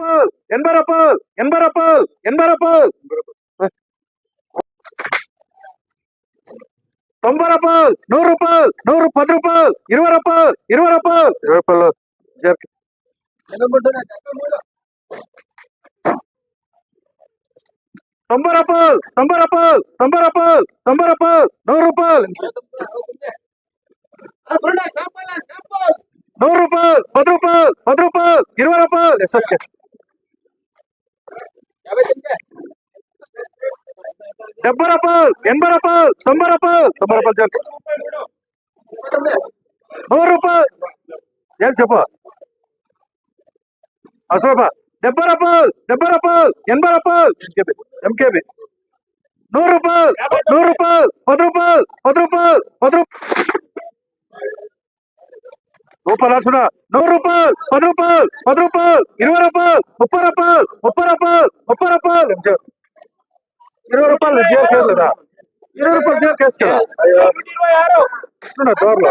రూపాయలు 80 రూపాయలు 80 రూపాయలు 80 రూపాయలు 90 రూపాయలు 100 రూపాయలు 10 రూపాయలు 20 రూపాయలు 20 రూపాయలు 20 రూపాయలు 90 రూపాయలు 90 రూపాయలు 90 రూపాయలు 90 రూపాయలు 100 రూపాయలు 100 రూపాయలు 10 రూపాయలు 10 రూపాయలు 20 రూపాయలు ఎస్ఎస్కే 70 రూపాయలు 80 రూపాయలు 90 రూపాయలు 90 రూపాయలు 100 రూపాయలు ఏం చెప్ప అసలు 70 రూపాయలు 80 రూపాయలు 80 రూపాయలు ఎంకేబి 100 రూపాయలు 100 రూపాయలు 10 రూపాయలు 10 రూపాయలు 10 రూపాయలు అసలు 100 రూపాయలు 10 రూపాయలు 10 రూపాయలు 20 రూపాయలు 30 రూపాయలు 30 రూపాయలు 30 రూపాయలు 20 రూపాయలు జీరో కేసు లేదా 20 రూపాయలు జీరో కేసు కదా దోర్లో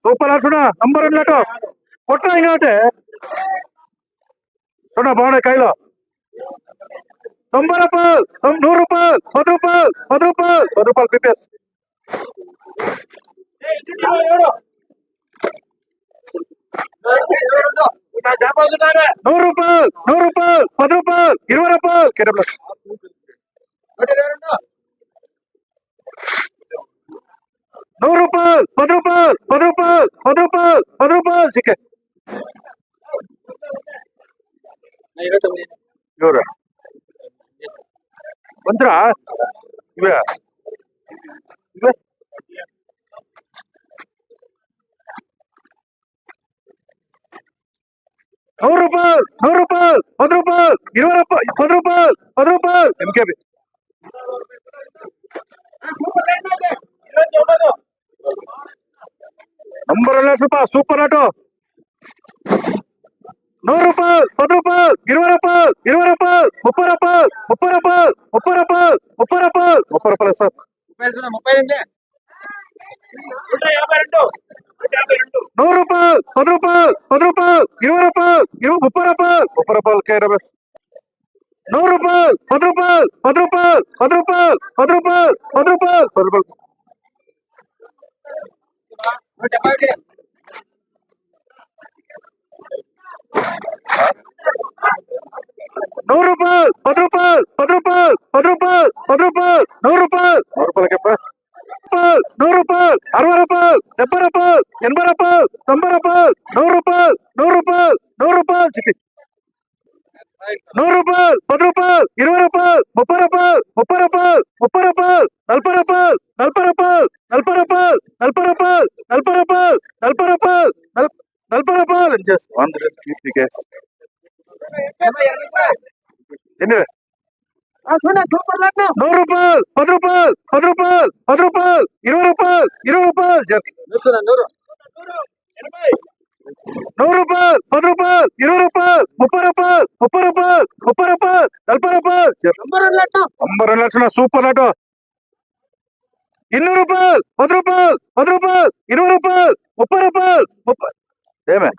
రూపాయలు అసలు నంబర్ ఉన్నట్టు కొట్ట ఇంకోటి చూడ బాగున్నాయి కైలో 90 రూపాయలు 100 రూపాయలు 10 రూపాయలు 10 రూపాయలు 10 రూపాయలు పిపిఎస్ 100 రూపాయలు 100 రూపాయలు 10 రూపాయలు 20 రూపాయలు కేడబ్ల్యూఎస్ 100 రూపాయలు 10 రూపాయలు 10 రూపాయలు 10 రూపాయలు 10 రూపాయలు చికెన్ ఎవరు కొంచెరా ఇవే ఇవే 100 రూపాయలు 100 రూపాయలు 10 రూపాయలు 20 రూపాయలు 10 రూపాయలు 10 రూపాయలు ఎంకేబి నంబర్ 1 రూపాయలు సూపర్ ఆటో 100 రూపాయలు 10 రూపాయలు 20 రూపాయలు 20 రూపాయలు 30 రూపాయలు 30 రూపాయలు 30 రూపాయలు 30 రూపాయలు 30 రూపాయలు సార్ 100 రూపాయలు 10 రూపాయలు 10 రూపాయలు 20 రూపాయలు 30 రూపాయలు 30 రూపాయలు కేరబస్ 100 రూపాయలు 10 రూపాయలు 10 రూపాయలు 10 రూపాయలు 10 రూపాయలు 10 రూపాయలు 10 రూపాయలు 100 రూపాయలు 10 రూపాయలు 10 రూపాయలు 10 రూపాయలు 10 రూపాయలు 100 రూపాయలు 100 రూపాయలు చెప్ప 100 రూపాయలు 60 రూపాయలు 70 రూపాయలు 80 రూపాయలు 90 రూపాయలు 100 రూపాయలు 100 రూపాయలు 100 రూపాయలు చికెన్ 100 రూపాయలు 10 రూపాయలు 20 రూపాయలు 30 రూపాయలు 30 రూపాయలు 30 రూపాయలు 40 రూపాయలు 40 రూపాయలు 40 రూపాయలు 40 రూపాయలు 40 రూపాయలు 40 రూపాయలు 40 రూపాయలు జస్ట్ 150 కేస్ ఎన్ని 100 రూపాయలు 10 రూపాయలు 10 రూపాయలు 10 రూపాయలు 20 రూపాయలు 20 రూపాయలు జస్ట్ 100 రూపాయలు 10 రూపాయలు 20 రూపాయలు 30 రూపాయలు 30 రూపాయలు 30 రూపాయలు 40 రూపాయలు నంబర్ 2 లక్షల సూపర్ ఆటో 200 రూపాయలు 10 రూపాయలు 10 రూపాయలు 20 రూపాయలు 30 రూపాయలు 30 ఏమే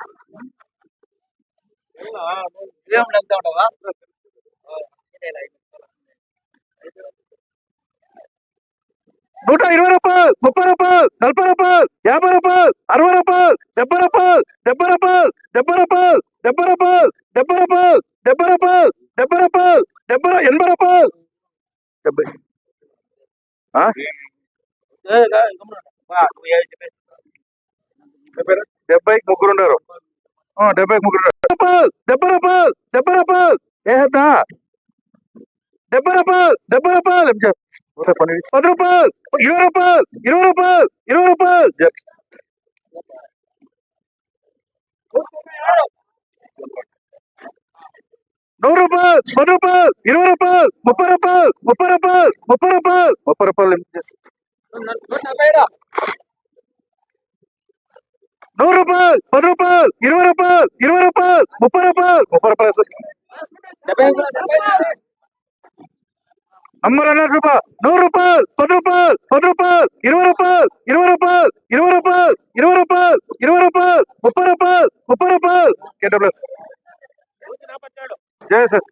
120 రూపాయలు 30 రూపాయలు 40 రూపాయలు 50 రూపాయలు 60 రూపాయలు 70 రూపాయలు 70 రూపాయలు 70 రూపాయలు 70 రూపాయలు 70 రూపాయలు 70 రూపాయలు 70 రూపాయలు 80 రూపాయలు 70 ముగ్గురు ఉన్నారు 70 ముగ్గురు 70 రూపాయలు 70 రూపాయలు ఏదా 70 రూపాయలు 70 రూపాయలు 10 రూపాయలు 20 రూపాయలు 20 రూపాయలు 20 రూపాయలు 100 రూపాయలు 10 రూపాయలు 20 రూపాయలు 30 రూపాయలు 30 రూపాయలు 30 రూపాయలు 30 రూపాయలు 100 రూపాయలు 10 రూపాయలు 20 రూపాయలు 20 రూపాయలు 30 రూపాయలు 30 రూపాయలు నంబర్ 100 రూపాయలు 100 రూపాయలు 10 రూపాయలు 10 రూపాయలు 20 రూపాయలు 20 రూపాయలు 20 రూపాయలు 20 రూపాయలు 20 రూపాయలు 30 రూపాయలు 30 రూపాయలు KWS. జై సర్.